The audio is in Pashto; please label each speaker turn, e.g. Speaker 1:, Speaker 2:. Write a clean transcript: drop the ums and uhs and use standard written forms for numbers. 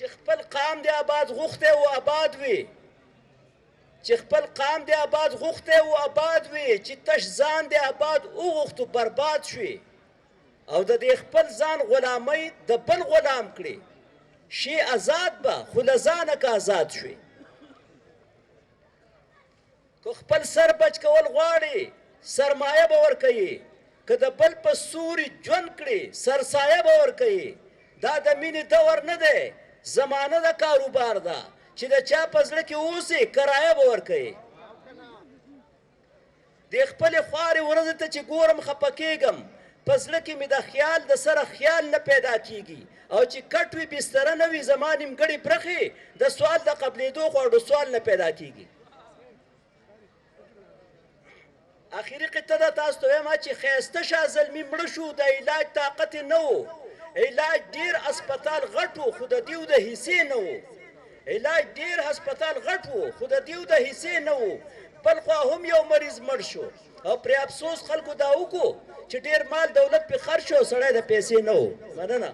Speaker 1: چې خپل قام دې آباد غوښتی او آباد وي، چې خپل قام دې آباد غوښتی او آباد وي، چې تش ځان دې آباد وغوښتو برباد شوي، او د دې خپل ځان غلامۍ د بل غلام کړي، شي آزاد به خو له ځانه که آزاد شوي. که خپل سر بچ کول غواړي سرمایه به ورکوي، که د بل په سوري ژوند کړي سرسایه به ورکوي. دا د مینې دور نه دی، زمانه د کاروبار ده چې د چا په زړه کې اوسي کرایه به ورکوي. د خپلې خوارې ورځې ته چې ګورم خفه کېږم، په زړه کې مې د خیال د سره خیال نه پیدا کېږي، او چې کټ وي بستره نه وي زما نیمګړې برخې، د سوال د قبلېدو خواړو سوال نه پیدا کېږي. آخري قطه ده تاسو ته وایم چې ښایسته شاه زلمي مړه شو، د علاج طاقت یې نه و، علاج ډېر هسپتال غټ و خو د دیو د حصې نه و، علاج ډېر هسپتال غټ و خو د دیو د حصې نه و. بل خوا هم یو مریض مړ شو او پرې افسوس خلکو دا وکړو چې ډېر مال دولت پې خرج شو، سړی د پیسې نه و. مننه.